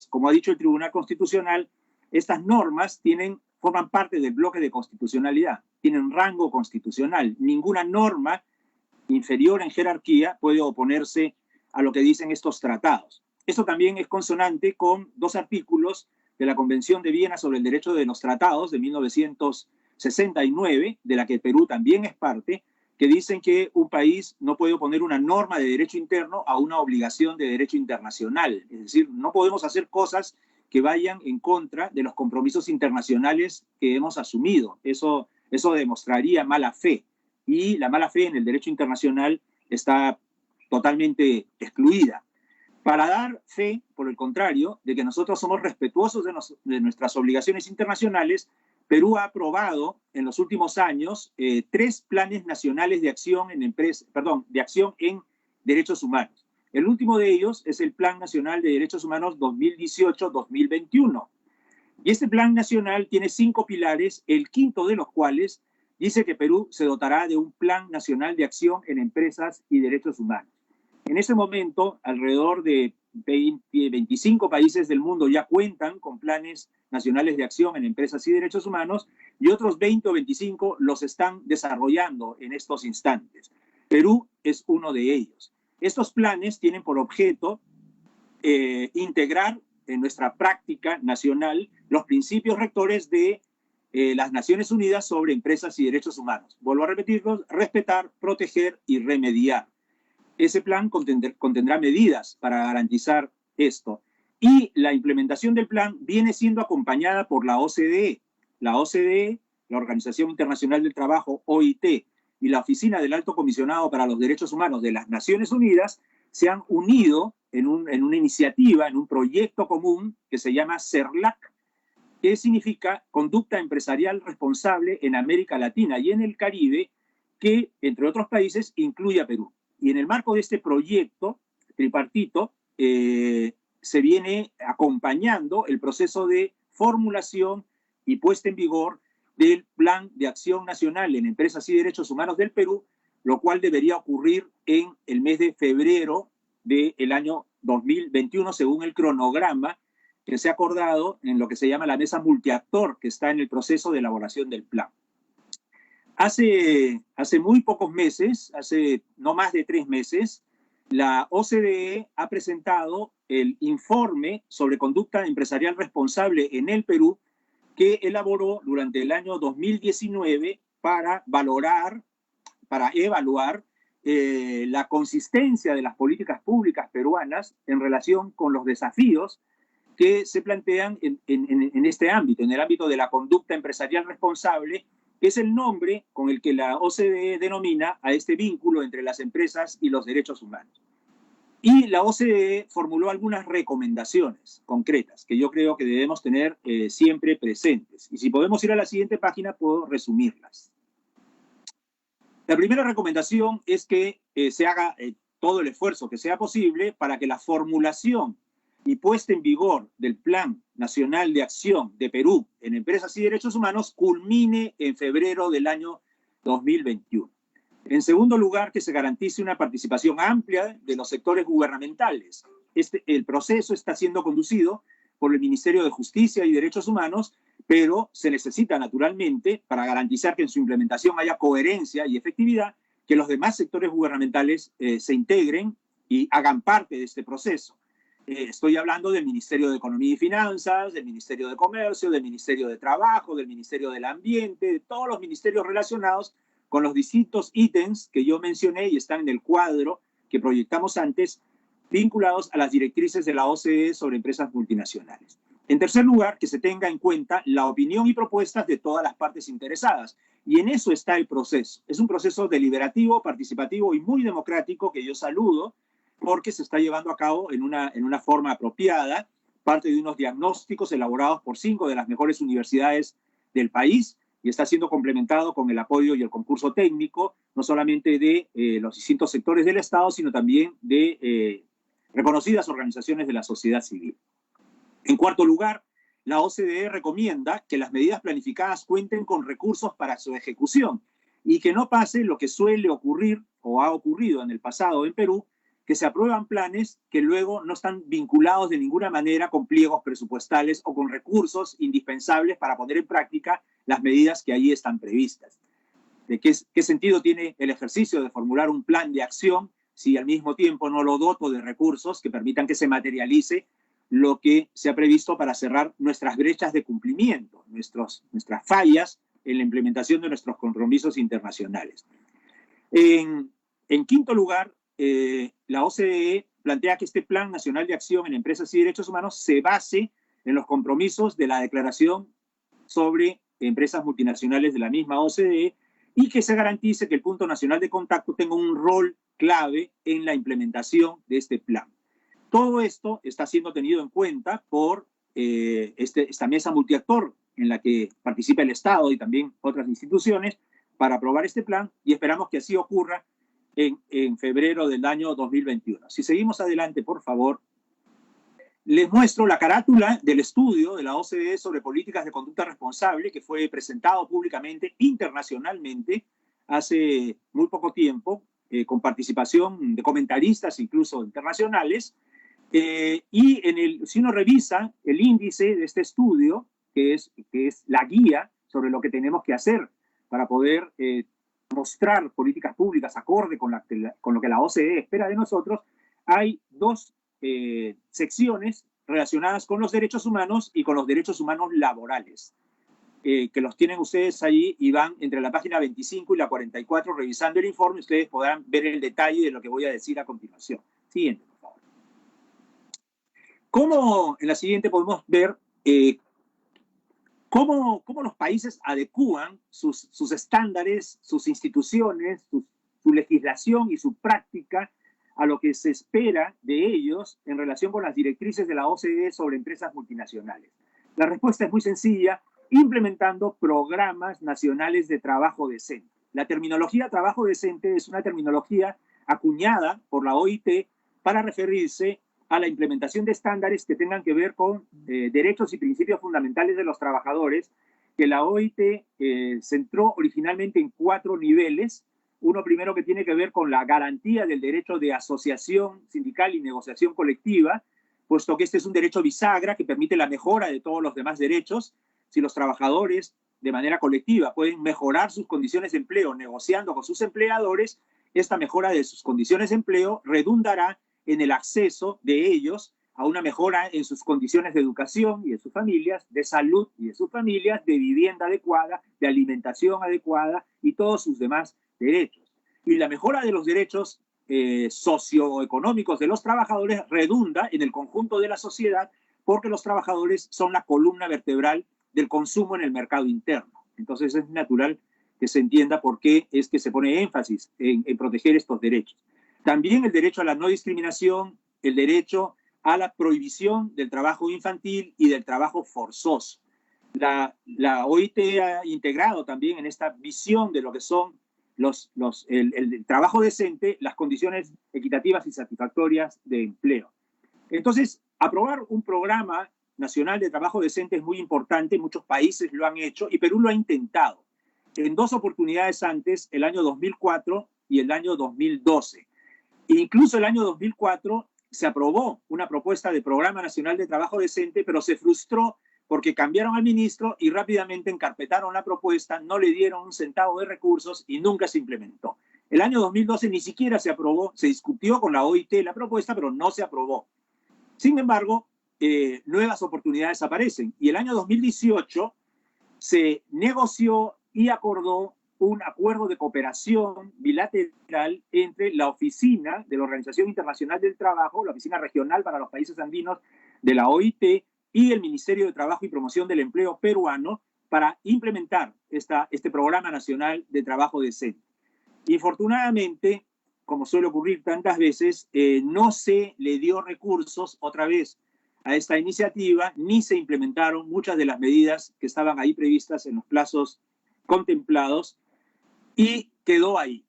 como ha dicho el Tribunal Constitucional, estas normas forman parte del bloque de constitucionalidad, tienen rango constitucional. Ninguna norma inferior en jerarquía puede oponerse a lo que dicen estos tratados. Esto también es consonante con dos artículos de la Convención de Viena sobre el Derecho de los Tratados de 1969, de la que Perú también es parte, que dicen que un país no puede oponer una norma de derecho interno a una obligación de derecho internacional. Es decir, no podemos hacer cosas que vayan en contra de los compromisos internacionales que hemos asumido. Eso demostraría mala fe. Y la mala fe en el derecho internacional está totalmente excluida. Para dar fe, por el contrario, de que nosotros somos respetuosos de nuestras obligaciones internacionales, Perú ha aprobado en los últimos años 3 planes nacionales de acción de acción en derechos humanos. El último de ellos es el Plan Nacional de Derechos Humanos 2018-2021. Y este plan nacional tiene 5 pilares, el quinto de los cuales dice que Perú se dotará de un Plan Nacional de Acción en Empresas y Derechos Humanos. En ese momento, alrededor de 25 países del mundo ya cuentan con planes nacionales de acción en empresas y derechos humanos, y otros 20 o 25 los están desarrollando en estos instantes. Perú es uno de ellos. Estos planes tienen por objeto integrar en nuestra práctica nacional los principios rectores de las Naciones Unidas sobre empresas y derechos humanos. Vuelvo a repetirlos: respetar, proteger y remediar. Ese plan contendrá medidas para garantizar esto. Y la implementación del plan viene siendo acompañada por la OCDE. La OCDE, la Organización Internacional del Trabajo, OIT, y la Oficina del Alto Comisionado para los Derechos Humanos de las Naciones Unidas se han unido en una iniciativa, en un proyecto común que se llama CERLAC, que significa Conducta Empresarial Responsable en América Latina y en el Caribe, que, entre otros países, incluye a Perú. Y en el marco de este proyecto tripartito se viene acompañando el proceso de formulación y puesta en vigor del Plan de Acción Nacional en Empresas y Derechos Humanos del Perú, lo cual debería ocurrir en el mes de febrero del año 2021, según el cronograma que se ha acordado en lo que se llama la mesa multiactor, que está en el proceso de elaboración del plan. Hace muy pocos meses, hace no más de 3 meses, la OCDE ha presentado el informe sobre conducta empresarial responsable en el Perú, que elaboró durante el año 2019 para evaluar la consistencia de las políticas públicas peruanas en relación con los desafíos que se plantean en este ámbito, en el ámbito de la conducta empresarial responsable, que es el nombre con el que la OCDE denomina a este vínculo entre las empresas y los derechos humanos. Y la OCDE formuló algunas recomendaciones concretas que yo creo que debemos tener siempre presentes. Y si podemos ir a la siguiente página, puedo resumirlas. La primera recomendación es que se haga todo el esfuerzo que sea posible para que la formulación y puesta en vigor del Plan Nacional de Acción de Perú en Empresas y Derechos Humanos culmine en febrero del año 2021. En segundo lugar, que se garantice una participación amplia de los sectores gubernamentales. El proceso está siendo conducido por el Ministerio de Justicia y Derechos Humanos, pero se necesita naturalmente, para garantizar que en su implementación haya coherencia y efectividad, que los demás sectores gubernamentales se integren y hagan parte de este proceso. Estoy hablando del Ministerio de Economía y Finanzas, del Ministerio de Comercio, del Ministerio de Trabajo, del Ministerio del Ambiente, de todos los ministerios relacionados con los distintos ítems que yo mencioné y están en el cuadro que proyectamos antes, vinculados a las directrices de la OCDE sobre empresas multinacionales. En tercer lugar, que se tenga en cuenta la opinión y propuestas de todas las partes interesadas. Y en eso está el proceso. Es un proceso deliberativo, participativo y muy democrático que yo saludo, porque se está llevando a cabo en una forma apropiada, parte de unos diagnósticos elaborados por 5 de las mejores universidades del país, y está siendo complementado con el apoyo y el concurso técnico, no solamente de los distintos sectores del Estado, sino también de reconocidas organizaciones de la sociedad civil. En cuarto lugar, la OCDE recomienda que las medidas planificadas cuenten con recursos para su ejecución y que no pase lo que suele ocurrir o ha ocurrido en el pasado en Perú, que se aprueban planes que luego no están vinculados de ninguna manera con pliegos presupuestales o con recursos indispensables para poner en práctica las medidas que allí están previstas. ¿De qué sentido tiene el ejercicio de formular un plan de acción si al mismo tiempo no lo doto de recursos que permitan que se materialice lo que se ha previsto para cerrar nuestras brechas de cumplimiento, nuestras fallas en la implementación de nuestros compromisos internacionales? En quinto lugar, la OCDE plantea que este Plan Nacional de Acción en Empresas y Derechos Humanos se base en los compromisos de la Declaración sobre Empresas Multinacionales de la misma OCDE y que se garantice que el Punto Nacional de Contacto tenga un rol clave en la implementación de este plan. Todo esto está siendo tenido en cuenta por esta mesa multiactor en la que participa el Estado y también otras instituciones para aprobar este plan, y esperamos que así ocurra en febrero del año 2021. Si seguimos adelante, por favor, les muestro la carátula del estudio de la OCDE sobre políticas de conducta responsable que fue presentado públicamente internacionalmente hace muy poco tiempo, con participación de comentaristas incluso internacionales. Y si uno revisa el índice de este estudio, que es la guía sobre lo que tenemos que hacer para poder mostrar políticas públicas acorde con lo que la OCDE espera de nosotros, hay dos secciones relacionadas con los derechos humanos y con los derechos humanos laborales, que los tienen ustedes allí y van entre la página 25 y la 44. Revisando el informe, ustedes podrán ver el detalle de lo que voy a decir a continuación. Siguiente, por favor. ¿Cómo en la siguiente podemos ver cómo los países adecúan sus estándares, sus instituciones, su legislación y su práctica a lo que se espera de ellos en relación con las directrices de la OCDE sobre empresas multinacionales? La respuesta es muy sencilla: implementando programas nacionales de trabajo decente. La terminología trabajo decente es una terminología acuñada por la OIT para referirse a la implementación de estándares que tengan que ver con derechos y principios fundamentales de los trabajadores, que la OIT centró originalmente en 4 niveles. Uno primero que tiene que ver con la garantía del derecho de asociación sindical y negociación colectiva, puesto que este es un derecho bisagra que permite la mejora de todos los demás derechos. Si los trabajadores de manera colectiva pueden mejorar sus condiciones de empleo negociando con sus empleadores, esta mejora de sus condiciones de empleo redundará en el acceso de ellos a una mejora en sus condiciones de educación y de sus familias, de salud y de sus familias, de vivienda adecuada, de alimentación adecuada y todos sus demás derechos. Y la mejora de los derechos socioeconómicos de los trabajadores redunda en el conjunto de la sociedad, porque los trabajadores son la columna vertebral del consumo en el mercado interno. Entonces es natural que se entienda por qué es que se pone énfasis en proteger estos derechos. También el derecho a la no discriminación, el derecho a la prohibición del trabajo infantil y del trabajo forzoso. La OIT ha integrado también en esta visión de lo que son el trabajo decente, las condiciones equitativas y satisfactorias de empleo. Entonces, aprobar un programa nacional de trabajo decente es muy importante. Muchos países lo han hecho y Perú lo ha intentado en 2 oportunidades antes, el año 2004 y el año 2012. Incluso el año 2004 se aprobó una propuesta de Programa Nacional de Trabajo Decente, pero se frustró porque cambiaron al ministro y rápidamente encarpetaron la propuesta, no le dieron un centavo de recursos y nunca se implementó. El año 2012 ni siquiera se aprobó, se discutió con la OIT la propuesta, pero no se aprobó. Sin embargo, nuevas oportunidades aparecen y el año 2018 se negoció y acordó un acuerdo de cooperación bilateral entre la oficina de la Organización Internacional del Trabajo, la oficina regional para los países andinos de la OIT y el Ministerio de Trabajo y Promoción del Empleo peruano para implementar este programa nacional de trabajo decente. Infortunadamente, como suele ocurrir tantas veces, no se le dio recursos otra vez a esta iniciativa, ni se implementaron muchas de las medidas que estaban ahí previstas en los plazos contemplados, y quedó ahí.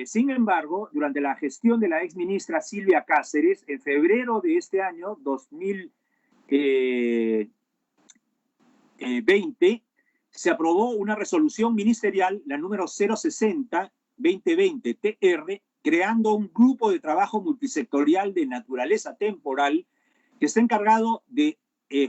Sin embargo, durante la gestión de la exministra Silvia Cáceres, en febrero de este año 2020, se aprobó una resolución ministerial, la número 060-2020-TR, creando un grupo de trabajo multisectorial de naturaleza temporal que está encargado de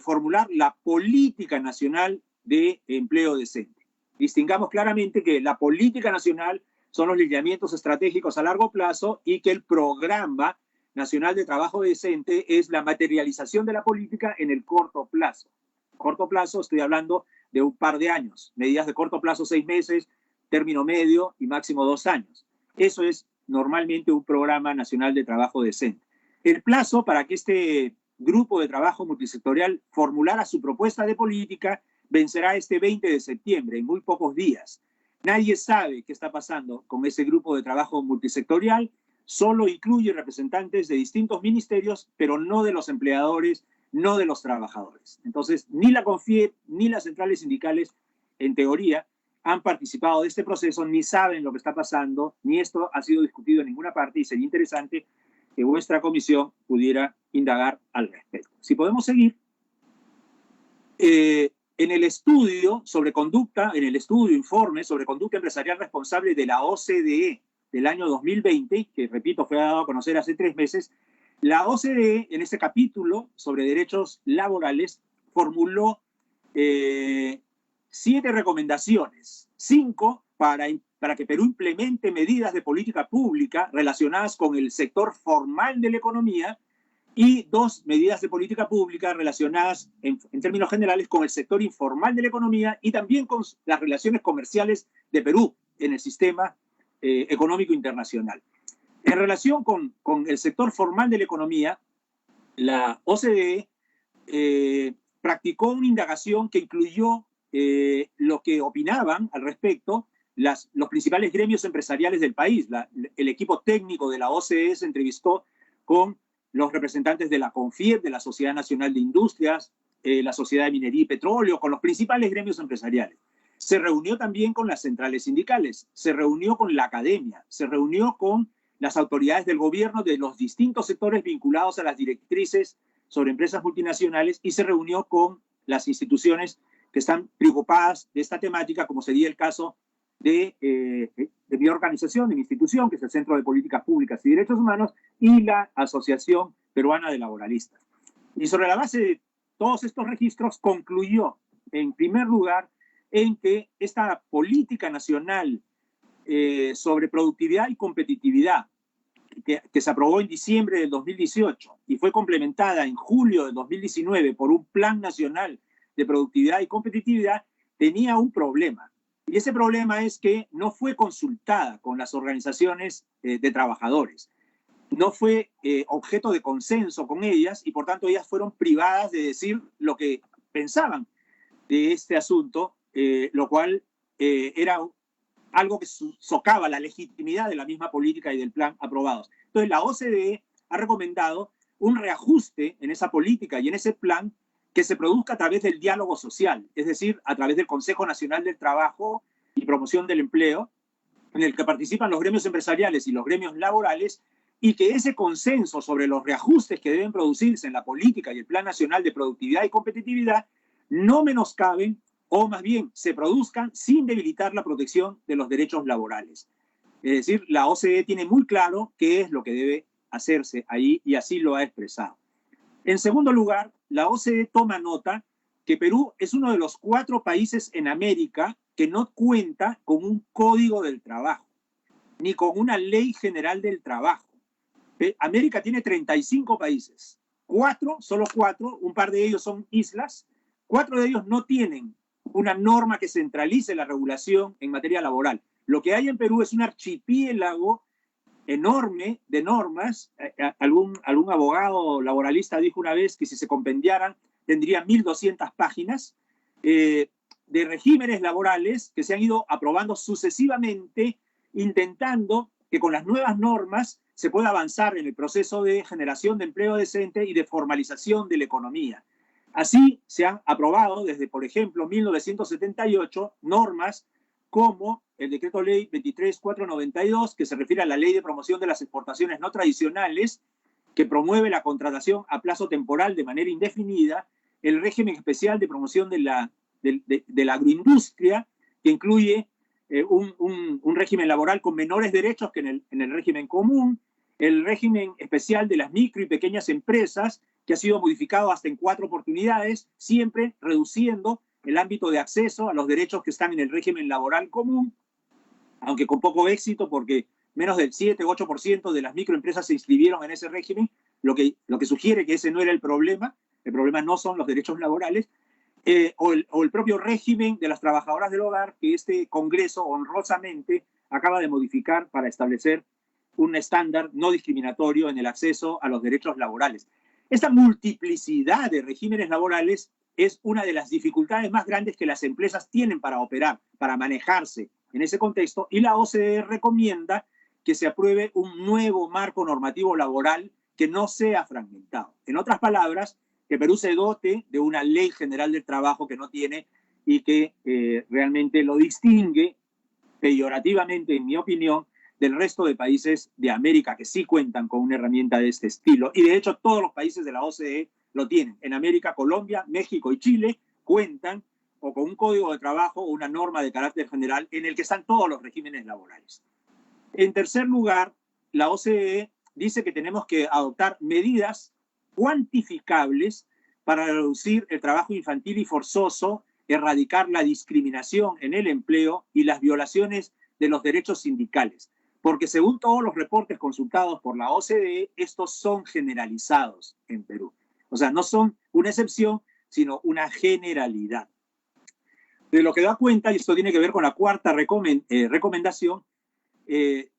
formular la política nacional de empleo decente. Distingamos claramente que la política nacional son los lineamientos estratégicos a largo plazo y que el programa nacional de trabajo decente es la materialización de la política en el corto plazo. Corto plazo, estoy hablando de un par de años. Medidas de corto plazo, 6 meses, término medio y máximo 2 años. Eso es normalmente un programa nacional de trabajo decente. El plazo para que este grupo de trabajo multisectorial formulara su propuesta de política vencerá este 20 de septiembre, en muy pocos días. Nadie sabe qué está pasando con ese grupo de trabajo multisectorial, solo incluye representantes de distintos ministerios, pero no de los empleadores, no de los trabajadores. Entonces, ni la CONFIEP ni las centrales sindicales, en teoría, han participado de este proceso, ni saben lo que está pasando, ni esto ha sido discutido en ninguna parte, y sería interesante que vuestra comisión pudiera indagar al respecto. Si podemos seguir, en el estudio sobre conducta, en el estudio informe sobre conducta empresarial responsable de la OCDE del año 2020, que repito fue dado a conocer hace 3 meses, la OCDE en este capítulo sobre derechos laborales formuló 7 recomendaciones, 5 para que Perú implemente medidas de política pública relacionadas con el sector formal de la economía y 2 medidas de política pública relacionadas en términos generales con el sector informal de la economía y también con las relaciones comerciales de Perú en el sistema económico internacional. En relación con el sector formal de la economía, la OCDE practicó una indagación que incluyó lo que opinaban al respecto los principales gremios empresariales del país. El equipo técnico de la OCDE se entrevistó con los representantes de la CONFIEP, de la Sociedad Nacional de Industrias, la Sociedad de Minería y Petróleo, con los principales gremios empresariales. Se reunió también con las centrales sindicales, se reunió con la academia, se reunió con las autoridades del gobierno de los distintos sectores vinculados a las directrices sobre empresas multinacionales y se reunió con las instituciones que están preocupadas de esta temática, como sería el caso de mi organización, de mi institución, que es el Centro de Políticas Públicas y Derechos Humanos, y la Asociación Peruana de Laboralistas. Y sobre la base de todos estos registros, concluyó, en primer lugar, en que esta política nacional sobre productividad y competitividad, que se aprobó en diciembre del 2018 y fue complementada en julio del 2019 por un Plan Nacional de Productividad y Competitividad, tenía un problema. Y ese problema es que no fue consultada con las organizaciones de trabajadores. No fue objeto de consenso con ellas y por tanto ellas fueron privadas de decir lo que pensaban de este asunto, lo cual era algo que socava la legitimidad de la misma política y del plan aprobados. Entonces la OCDE ha recomendado un reajuste en esa política y en ese plan que se produzca a través del diálogo social, es decir, a través del Consejo Nacional del Trabajo y Promoción del Empleo, en el que participan los gremios empresariales y los gremios laborales, y que ese consenso sobre los reajustes que deben producirse en la política y el Plan Nacional de Productividad y Competitividad no menoscaben o más bien se produzcan sin debilitar la protección de los derechos laborales. Es decir, la OCDE tiene muy claro qué es lo que debe hacerse ahí y así lo ha expresado. En segundo lugar, la OCDE toma nota que Perú es uno de los 4 países en América que no cuenta con un código del trabajo, ni con una ley general del trabajo. América tiene 35 países, solo 4, un par de ellos son islas, 4 de ellos no tienen una norma que centralice la regulación en materia laboral. Lo que hay en Perú es un archipiélago enorme de normas. Algún abogado laboralista dijo una vez que si se compendiaran tendría 1.200 páginas de regímenes laborales que se han ido aprobando sucesivamente, intentando que con las nuevas normas se pueda avanzar en el proceso de generación de empleo decente y de formalización de la economía. Así se han aprobado desde, por ejemplo, 1978, normas como el Decreto Ley 23.492, que se refiere a la Ley de Promoción de las Exportaciones No Tradicionales, que promueve la contratación a plazo temporal de manera indefinida, el régimen especial de promoción de la agroindustria, que incluye un régimen laboral con menores derechos que en el régimen común, el régimen especial de las micro y pequeñas empresas, que ha sido modificado hasta en 4 oportunidades, siempre reduciendo el ámbito de acceso a los derechos que están en el régimen laboral común, aunque con poco éxito, porque menos del 7 u 8% de las microempresas se inscribieron en ese régimen, lo que sugiere que ese no era el problema no son los derechos laborales, o el propio régimen de las trabajadoras del hogar, que este Congreso honrosamente acaba de modificar para establecer un estándar no discriminatorio en el acceso a los derechos laborales. Esta multiplicidad de regímenes laborales es una de las dificultades más grandes que las empresas tienen para operar, para manejarse en ese contexto, y la OCDE recomienda que se apruebe un nuevo marco normativo laboral que no sea fragmentado. En otras palabras, que Perú se dote de una ley general del trabajo que no tiene y que realmente lo distingue peyorativamente, en mi opinión, del resto de países de América que sí cuentan con una herramienta de este estilo. Y de hecho todos los países de la OCDE lo tienen. En América, Colombia, México y Chile cuentan o con un código de trabajo o una norma de carácter general en el que están todos los regímenes laborales. En tercer lugar, la OCDE dice que tenemos que adoptar medidas cuantificables para reducir el trabajo infantil y forzoso, erradicar la discriminación en el empleo y las violaciones de los derechos sindicales. Porque según todos los reportes consultados por la OCDE, estos son generalizados en Perú. O sea, no son una excepción, sino una generalidad. De lo que da cuenta, y esto tiene que ver con la cuarta recomendación, de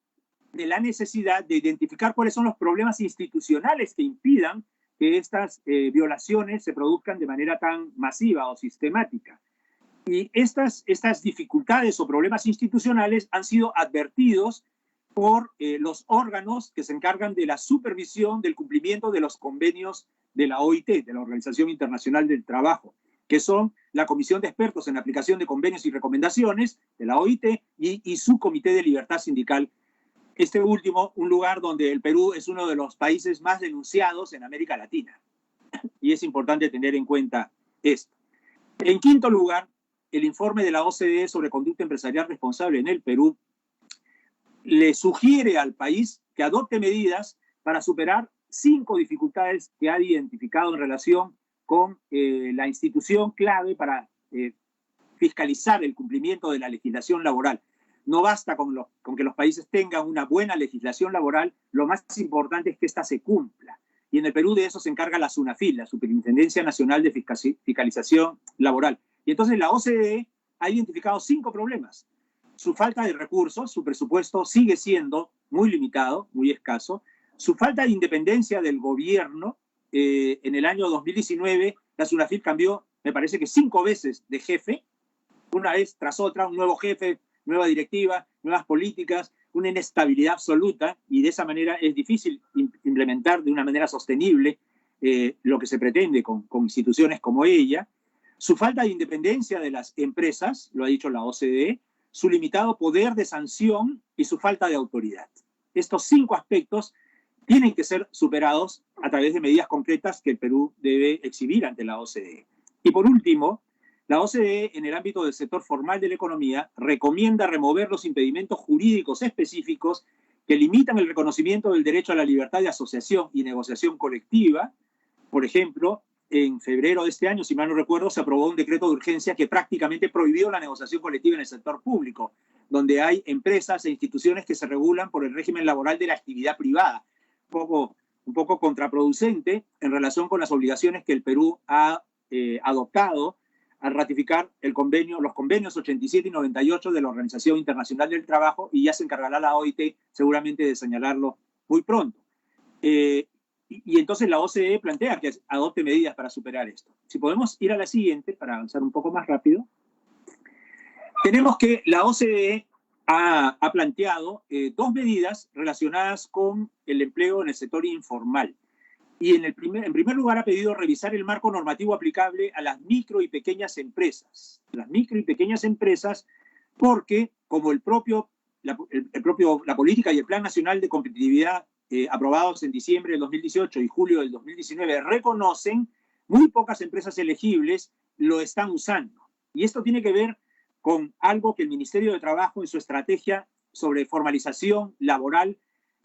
la necesidad de identificar cuáles son los problemas institucionales que impidan que estas violaciones se produzcan de manera tan masiva o sistemática. Y estas dificultades o problemas institucionales han sido advertidos por los órganos que se encargan de la supervisión del cumplimiento de los convenios de la OIT, de la Organización Internacional del Trabajo, que son la Comisión de Expertos en la Aplicación de Convenios y Recomendaciones de la OIT y su Comité de Libertad Sindical. Este último, un lugar donde el Perú es uno de los países más denunciados en América Latina. Y es importante tener en cuenta esto. En quinto lugar, el informe de la OCDE sobre conducta empresarial responsable en el Perú le sugiere al país que adopte medidas para superar 5 dificultades que ha identificado en relación con la institución clave para fiscalizar el cumplimiento de la legislación laboral. No basta con que los países tengan una buena legislación laboral, lo más importante es que ésta se cumpla. Y en el Perú de eso se encarga la SUNAFIL, la Superintendencia Nacional de Fiscalización Laboral. Y entonces la OCDE ha identificado 5 problemas. Su falta de recursos, su presupuesto sigue siendo muy limitado, muy escaso. Su falta de independencia del gobierno. En el año 2019, la SUNAFIL cambió, me parece que 5 veces de jefe, una vez tras otra, un nuevo jefe, nueva directiva, nuevas políticas, una inestabilidad absoluta, y de esa manera es difícil implementar de una manera sostenible lo que se pretende con instituciones como ella. Su falta de independencia de las empresas, lo ha dicho la OCDE, su limitado poder de sanción y su falta de autoridad. Estos 5 aspectos tienen que ser superados a través de medidas concretas que el Perú debe exhibir ante la OCDE. Y por último, la OCDE, en el ámbito del sector formal de la economía, recomienda remover los impedimentos jurídicos específicos que limitan el reconocimiento del derecho a la libertad de asociación y negociación colectiva. Por ejemplo, en febrero de este año, si mal no recuerdo, se aprobó un decreto de urgencia que prácticamente prohibió la negociación colectiva en el sector público, donde hay empresas e instituciones que se regulan por el régimen laboral de la actividad privada, un poco contraproducente en relación con las obligaciones que el Perú ha adoptado al ratificar los convenios 87 y 98 de la Organización Internacional del Trabajo, y ya se encargará la OIT seguramente de señalarlo muy pronto. Y entonces la OCDE plantea que adopte medidas para superar esto. Si podemos ir a la siguiente, para avanzar un poco más rápido. Tenemos que la OCDE ha planteado 2 medidas relacionadas con el empleo en el sector informal. Y en primer lugar ha pedido revisar el marco normativo aplicable a las micro y pequeñas empresas. Las micro y pequeñas empresas, porque como la política y el Plan Nacional de Competitividad aprobados en diciembre del 2018 y julio del 2019 reconocen, muy pocas empresas elegibles lo están usando. Y esto tiene que ver con algo que el Ministerio de Trabajo en su estrategia sobre formalización laboral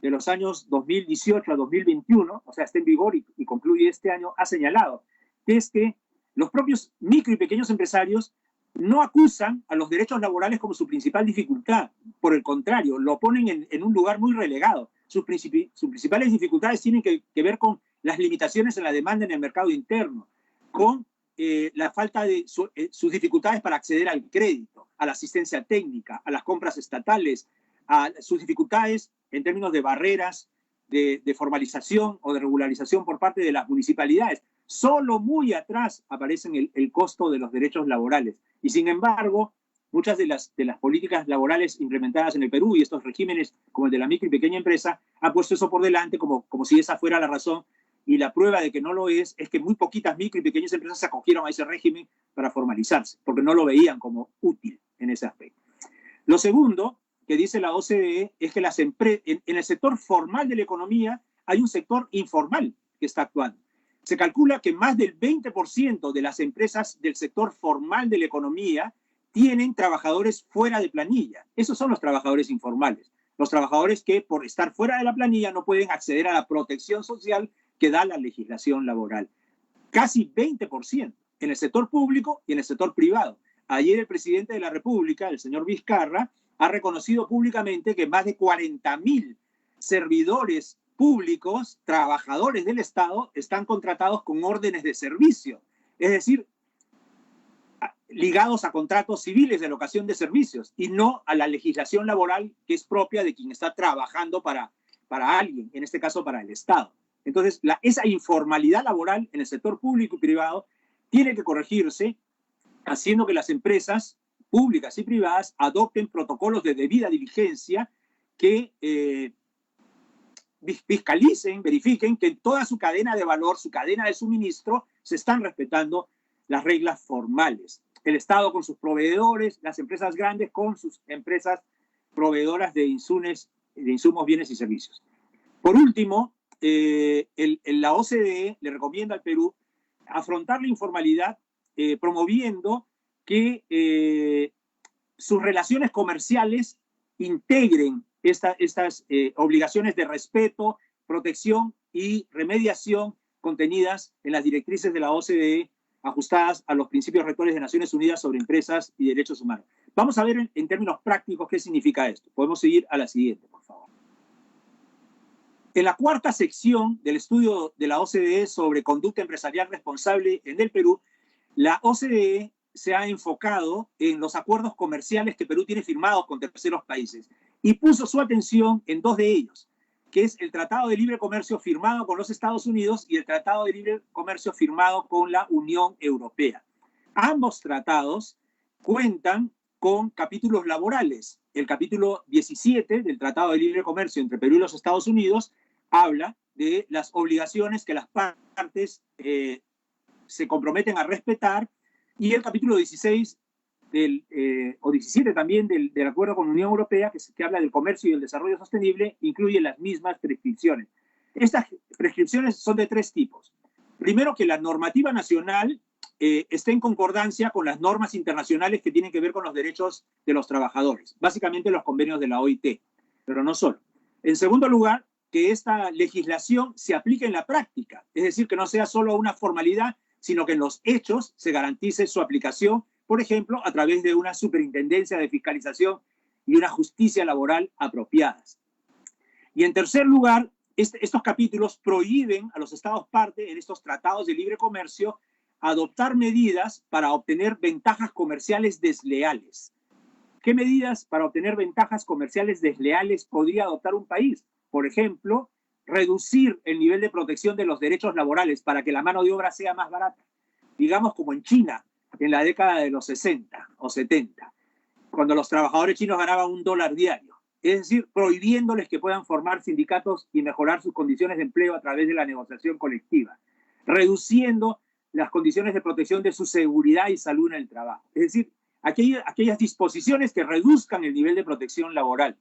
de los años 2018 a 2021, o sea, está en vigor y concluye este año, ha señalado, que es que los propios micro y pequeños empresarios no acusan a los derechos laborales como su principal dificultad. Por el contrario, lo ponen en un lugar muy relegado. Sus principales dificultades tienen que ver con las limitaciones en la demanda en el mercado interno, con la falta de sus dificultades para acceder al crédito, a la asistencia técnica, a las compras estatales, a sus dificultades en términos de barreras de formalización o de regularización por parte de las municipalidades. Solo muy atrás aparecen el costo de los derechos laborales. Y sin embargo, muchas de las políticas laborales implementadas en el Perú y estos regímenes como el de la micro y pequeña empresa han puesto eso por delante como si esa fuera la razón. Y la prueba de que no lo es que muy poquitas micro y pequeñas empresas se acogieron a ese régimen para formalizarse, porque no lo veían como útil en ese aspecto. Lo segundo que dice la OCDE es que en el sector formal de la economía hay un sector informal que está actuando. Se calcula que más del 20% de las empresas del sector formal de la economía tienen trabajadores fuera de planilla. Esos son los trabajadores informales. Los trabajadores que por estar fuera de la planilla no pueden acceder a la protección social que da la legislación laboral. Casi 20% en el sector público y en el sector privado. Ayer el presidente de la República, el señor Vizcarra, ha reconocido públicamente que más de 40.000 servidores públicos, trabajadores del Estado, están contratados con órdenes de servicio, es decir, ligados a contratos civiles de locación de servicios y no a la legislación laboral que es propia de quien está trabajando para alguien, en este caso para el Estado. Entonces, esa informalidad laboral en el sector público y privado tiene que corregirse haciendo que las empresas públicas y privadas adopten protocolos de debida diligencia que fiscalicen, verifiquen que en toda su cadena de valor, su cadena de suministro, se están respetando las reglas formales. El Estado con sus proveedores, las empresas grandes con sus empresas proveedoras de insumos, bienes y servicios. Por último, la OCDE le recomienda al Perú afrontar la informalidad promoviendo que sus relaciones comerciales integren estas obligaciones de respeto, protección y remediación contenidas en las directrices de la OCDE ajustadas a los principios rectores de Naciones Unidas sobre empresas y derechos humanos. Vamos a ver en términos prácticos qué significa esto. Podemos seguir a la siguiente, por favor. En la cuarta sección del estudio de la OCDE sobre conducta empresarial responsable en el Perú, la OCDE se ha enfocado en los acuerdos comerciales que Perú tiene firmados con terceros países y puso su atención en dos de ellos, que es el Tratado de Libre Comercio firmado con los Estados Unidos y el Tratado de Libre Comercio firmado con la Unión Europea. Ambos tratados cuentan con capítulos laborales. El capítulo 17 del Tratado de Libre Comercio entre Perú y los Estados Unidos habla de las obligaciones que las partes se comprometen a respetar, y el capítulo 16 o 17 también del Acuerdo con la Unión Europea, que habla del comercio y el desarrollo sostenible, incluye las mismas prescripciones. Estas prescripciones son de tres tipos. Primero, que la normativa nacional esté en concordancia con las normas internacionales que tienen que ver con los derechos de los trabajadores, básicamente los convenios de la OIT, pero no solo. En segundo lugar, que esta legislación se aplique en la práctica, es decir, que no sea solo una formalidad, sino que en los hechos se garantice su aplicación, por ejemplo, a través de una superintendencia de fiscalización y una justicia laboral apropiadas. Y en tercer lugar, estos capítulos prohíben a los estados parte en estos tratados de libre comercio adoptar medidas para obtener ventajas comerciales desleales. ¿Qué medidas para obtener ventajas comerciales desleales podría adoptar un país? Por ejemplo, reducir el nivel de protección de los derechos laborales para que la mano de obra sea más barata. Digamos como en China, en la década de los 60 o 70, cuando los trabajadores chinos ganaban $1 diario. Es decir, prohibiéndoles que puedan formar sindicatos y mejorar sus condiciones de empleo a través de la negociación colectiva. Reduciendo las condiciones de protección de su seguridad y salud en el trabajo. Es decir, aquellas disposiciones que reduzcan el nivel de protección laboral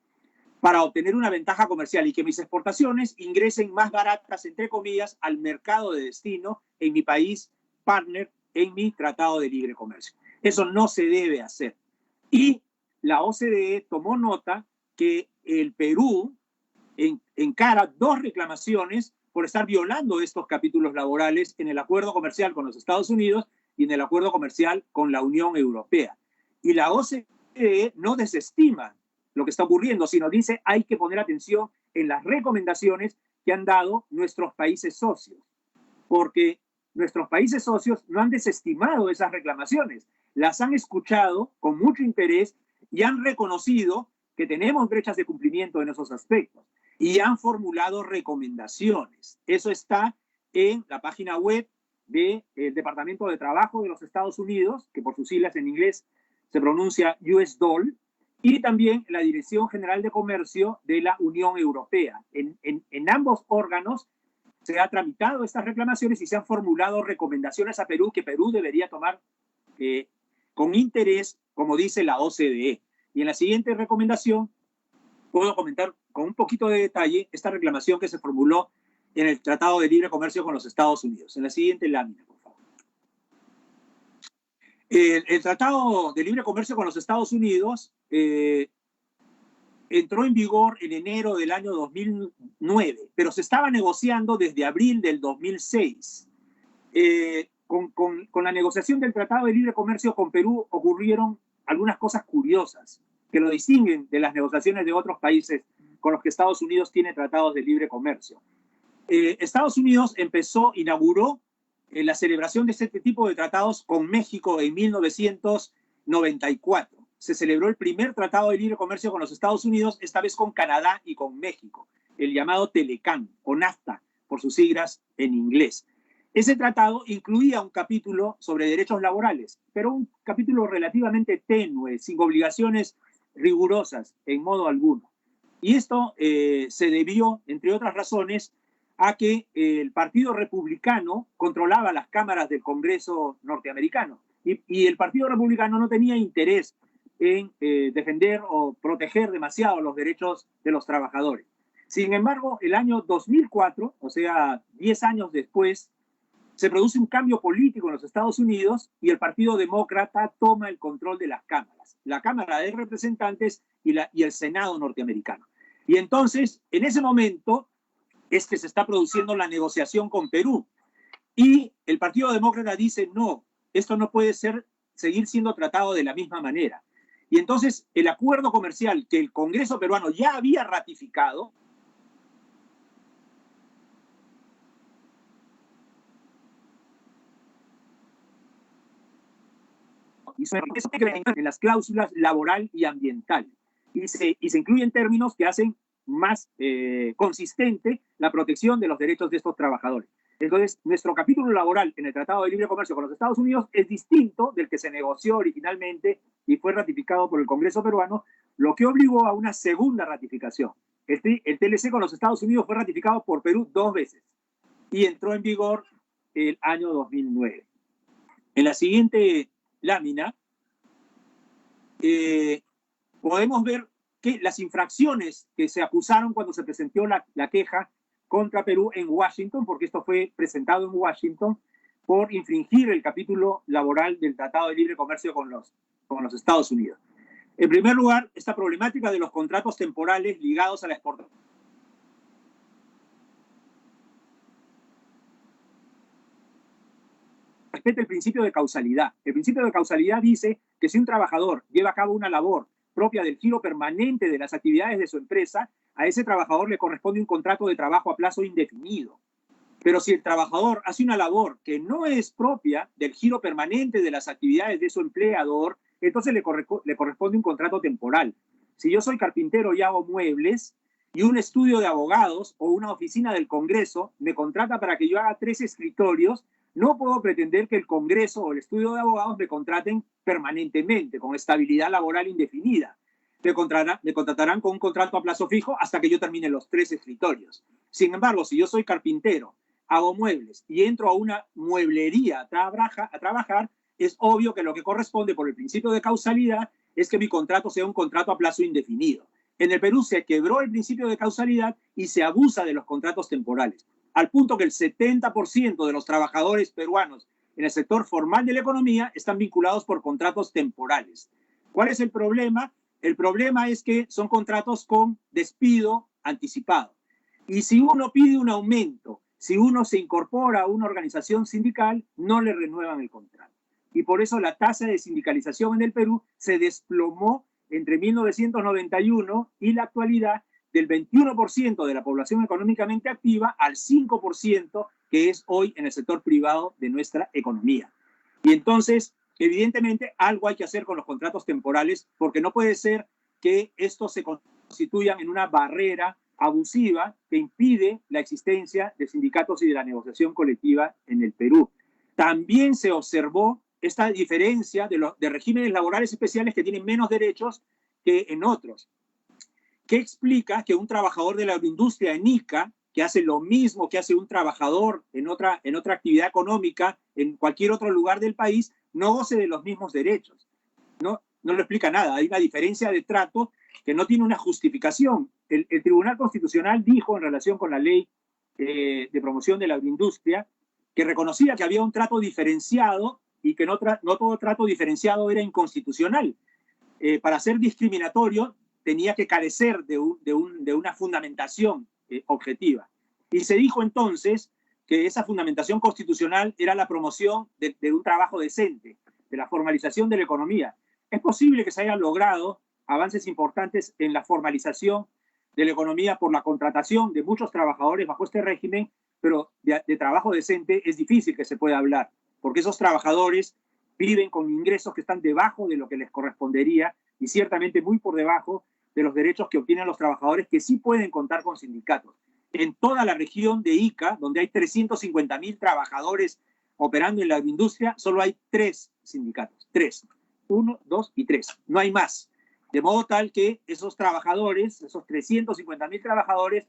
para obtener una ventaja comercial y que mis exportaciones ingresen más baratas, entre comillas, al mercado de destino en mi país partner, en mi tratado de libre comercio. Eso no se debe hacer. Y la OCDE tomó nota que el Perú encara 2 reclamaciones por estar violando estos capítulos laborales en el acuerdo comercial con los Estados Unidos y en el acuerdo comercial con la Unión Europea. Y la OCDE no desestima lo que está ocurriendo, sino dice hay que poner atención en las recomendaciones que han dado nuestros países socios, porque nuestros países socios no han desestimado esas reclamaciones, las han escuchado con mucho interés y han reconocido que tenemos brechas de cumplimiento en esos aspectos y han formulado recomendaciones. Eso está en la página web del Departamento de Trabajo de los Estados Unidos, que por sus siglas en inglés se pronuncia US DOL, y también la Dirección General de Comercio de la Unión Europea. En ambos órganos se han tramitado estas reclamaciones y se han formulado recomendaciones a Perú que Perú debería tomar con interés, como dice la OCDE. Y en la siguiente recomendación puedo comentar con un poquito de detalle esta reclamación que se formuló en el Tratado de Libre Comercio con los Estados Unidos. En la siguiente lámina, por favor. El Tratado de Libre Comercio con los Estados Unidos entró en vigor en enero del año 2009, pero se estaba negociando desde abril del 2006. Con la negociación del Tratado de Libre Comercio con Perú ocurrieron algunas cosas curiosas que lo distinguen de las negociaciones de otros países con los que Estados Unidos tiene tratados de libre comercio. Estados Unidos inauguró la celebración de este tipo de tratados con México en 1994. Se celebró el primer tratado de libre comercio con los Estados Unidos, esta vez con Canadá y con México, el llamado TELECAN, o NAFTA, por sus siglas en inglés. Ese tratado incluía un capítulo sobre derechos laborales, pero un capítulo relativamente tenue, sin obligaciones rigurosas en modo alguno. Y esto se debió, entre otras razones, a que el Partido Republicano controlaba las cámaras del Congreso norteamericano y el Partido Republicano no tenía interés en defender o proteger demasiado los derechos de los trabajadores. Sin embargo, el año 2004, o sea, 10 años después, se produce un cambio político en los Estados Unidos y el Partido Demócrata toma el control de las cámaras, la Cámara de Representantes y el Senado norteamericano. Y entonces, en ese momento, es que se está produciendo la negociación con Perú. Y el Partido Demócrata dice, no, esto no puede seguir siendo tratado de la misma manera. Y entonces, el acuerdo comercial que el Congreso peruano ya había ratificado, y se en las cláusulas laboral y ambiental. Y se incluyen términos que hacen más consistente la protección de los derechos de estos trabajadores. Entonces, nuestro capítulo laboral en el Tratado de Libre Comercio con los Estados Unidos es distinto del que se negoció originalmente y fue ratificado por el Congreso peruano, lo que obligó a una segunda ratificación. El TLC con los Estados Unidos fue ratificado por Perú 2 veces y entró en vigor el año 2009. En la siguiente lámina podemos ver que las infracciones que se acusaron cuando se presentó la queja contra Perú en Washington, porque esto fue presentado en Washington, por infringir el capítulo laboral del Tratado de Libre Comercio con los Estados Unidos. En primer lugar, esta problemática de los contratos temporales ligados a la exportación. Respeta el principio de causalidad. El principio de causalidad dice que si un trabajador lleva a cabo una labor propia del giro permanente de las actividades de su empresa, a ese trabajador le corresponde un contrato de trabajo a plazo indefinido. Pero si el trabajador hace una labor que no es propia del giro permanente de las actividades de su empleador, entonces le corresponde un contrato temporal. Si yo soy carpintero y hago muebles, y un estudio de abogados o una oficina del Congreso me contrata para que yo haga 3 escritorios, no puedo pretender que el Congreso o el estudio de abogados me contraten permanentemente, con estabilidad laboral indefinida. Me contratarán con un contrato a plazo fijo hasta que yo termine los 3 escritorios. Sin embargo, si yo soy carpintero, hago muebles y entro a una mueblería a trabajar, es obvio que lo que corresponde por el principio de causalidad es que mi contrato sea un contrato a plazo indefinido. En el Perú se quebró el principio de causalidad y se abusa de los contratos temporales, al punto que el 70% de los trabajadores peruanos en el sector formal de la economía están vinculados por contratos temporales. ¿Cuál es el problema? El problema es que son contratos con despido anticipado. Y si uno pide un aumento, si uno se incorpora a una organización sindical, no le renuevan el contrato. Y por eso la tasa de sindicalización en el Perú se desplomó entre 1991 y la actualidad del 21% de la población económicamente activa al 5% que es hoy en el sector privado de nuestra economía. Y entonces, evidentemente, algo hay que hacer con los contratos temporales, porque no puede ser que estos se constituyan en una barrera abusiva que impide la existencia de sindicatos y de la negociación colectiva en el Perú. También se observó esta diferencia de regímenes laborales especiales que tienen menos derechos que en otros. ¿Qué explica que un trabajador de la agroindustria en Ica, que hace lo mismo que hace un trabajador en otra actividad económica en cualquier otro lugar del país, no goce de los mismos derechos? No lo explica nada. Hay una diferencia de trato que no tiene una justificación. El Tribunal Constitucional dijo en relación con la ley de promoción de la agroindustria que reconocía que había un trato diferenciado y que no todo trato diferenciado era inconstitucional. Para ser discriminatorio tenía que carecer de una fundamentación objetiva. Y se dijo entonces que esa fundamentación constitucional era la promoción de un trabajo decente, de la formalización de la economía. Es posible que se hayan logrado avances importantes en la formalización de la economía por la contratación de muchos trabajadores bajo este régimen, pero de trabajo decente es difícil que se pueda hablar, porque esos trabajadores viven con ingresos que están debajo de lo que les correspondería y ciertamente muy por debajo de los derechos que obtienen los trabajadores que sí pueden contar con sindicatos. En toda la región de Ica, donde hay 350.000 trabajadores operando en la agroindustria, solo hay 3 sindicatos. 3. 1, 2 y 3. No hay más. De modo tal que esos trabajadores, esos 350.000 trabajadores,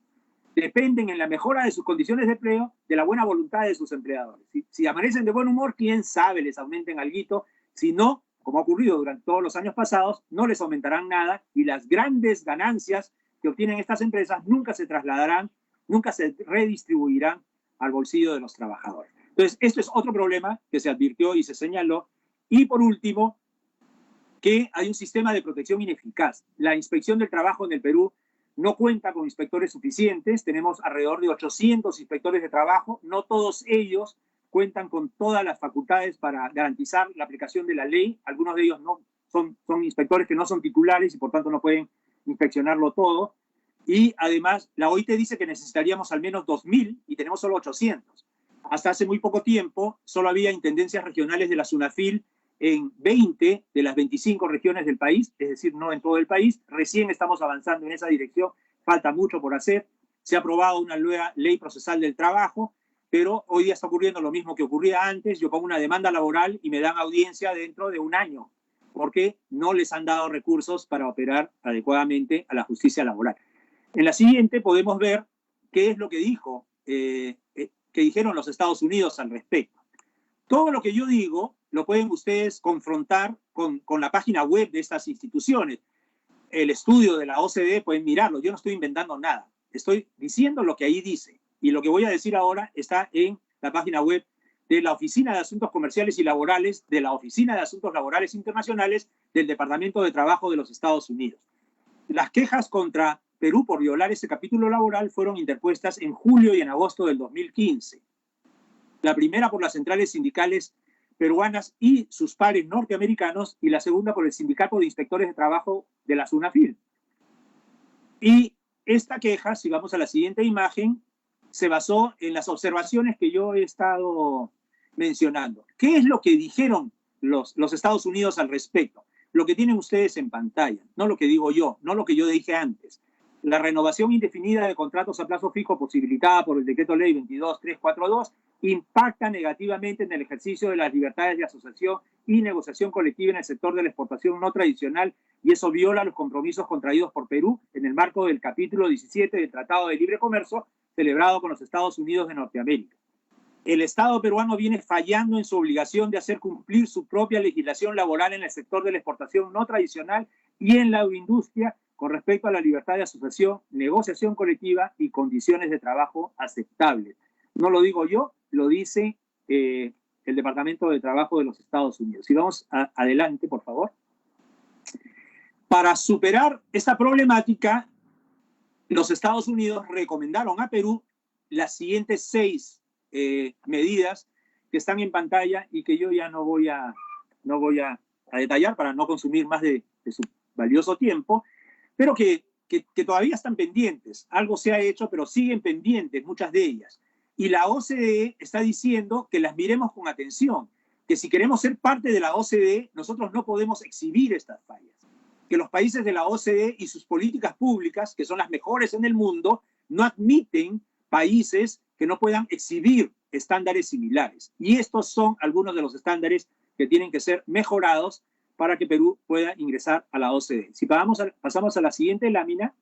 dependen en la mejora de sus condiciones de empleo de la buena voluntad de sus empleadores. Si amanecen de buen humor, quién sabe, les aumenten alguito. Si no, como ha ocurrido durante todos los años pasados, no les aumentarán nada y las grandes ganancias que obtienen estas empresas nunca se trasladarán, nunca se redistribuirán al bolsillo de los trabajadores. Entonces, esto es otro problema que se advirtió y se señaló. Y por último, que hay un sistema de protección ineficaz. La inspección del trabajo en el Perú no cuenta con inspectores suficientes. Tenemos alrededor de 800 inspectores de trabajo. No todos ellos cuentan con todas las facultades para garantizar la aplicación de la ley. Algunos de ellos no son inspectores que no son titulares y por tanto no pueden inspeccionarlo todo. Y además la OIT dice que necesitaríamos al menos 2.000 y tenemos solo 800. Hasta hace muy poco tiempo solo había intendencias regionales de la SUNAFIL en 20 de las 25 regiones del país, es decir, no en todo el país. Recién estamos avanzando en esa dirección, falta mucho por hacer. Se ha aprobado una nueva ley procesal del trabajo, pero hoy día está ocurriendo lo mismo que ocurría antes. Yo pongo una demanda laboral y me dan audiencia dentro de un año, porque no les han dado recursos para operar adecuadamente a la justicia laboral. En la siguiente podemos ver qué es lo que dijeron los Estados Unidos al respecto. Todo lo que yo digo lo pueden ustedes confrontar con la página web de estas instituciones. El estudio de la OCDE pueden mirarlo. Yo no estoy inventando nada. Estoy diciendo lo que ahí dice. Y lo que voy a decir ahora está en la página web de la Oficina de Asuntos Comerciales y Laborales, de la Oficina de Asuntos Laborales Internacionales del Departamento de Trabajo de los Estados Unidos. Las quejas contra Perú por violar ese capítulo laboral fueron interpuestas en julio y en agosto del 2015. La primera por las centrales sindicales peruanas y sus pares norteamericanos y la segunda por el Sindicato de Inspectores de Trabajo de la SUNAFIL. Y esta queja, si vamos a la siguiente imagen, se basó en las observaciones que yo he estado mencionando. ¿Qué es lo que dijeron los Estados Unidos al respecto? Lo que tienen ustedes en pantalla, no lo que digo yo, no lo que yo dije antes. La renovación indefinida de contratos a plazo fijo posibilitada por el Decreto Ley 22342 impacta negativamente en el ejercicio de las libertades de asociación y negociación colectiva en el sector de la exportación no tradicional y eso viola los compromisos contraídos por Perú en el marco del capítulo 17 del Tratado de Libre Comercio celebrado con los Estados Unidos de Norteamérica. El Estado peruano viene fallando en su obligación de hacer cumplir su propia legislación laboral en el sector de la exportación no tradicional y en la agroindustria con respecto a la libertad de asociación, negociación colectiva y condiciones de trabajo aceptables. No lo digo yo, lo dice el Departamento de Trabajo de los Estados Unidos. Si vamos adelante, por favor. Para superar esta problemática, los Estados Unidos recomendaron a Perú las siguientes 6 medidas que están en pantalla y que yo ya no voy a detallar para no consumir más de su valioso tiempo, pero que todavía están pendientes. Algo se ha hecho, pero siguen pendientes muchas de ellas. Y la OCDE está diciendo que las miremos con atención, que si queremos ser parte de la OCDE, nosotros no podemos exhibir estas fallas. Que los países de la OCDE y sus políticas públicas, que son las mejores en el mundo, no admiten países que no puedan exhibir estándares similares. Y estos son algunos de los estándares que tienen que ser mejorados para que Perú pueda ingresar a la OCDE. Si pasamos a la siguiente lámina,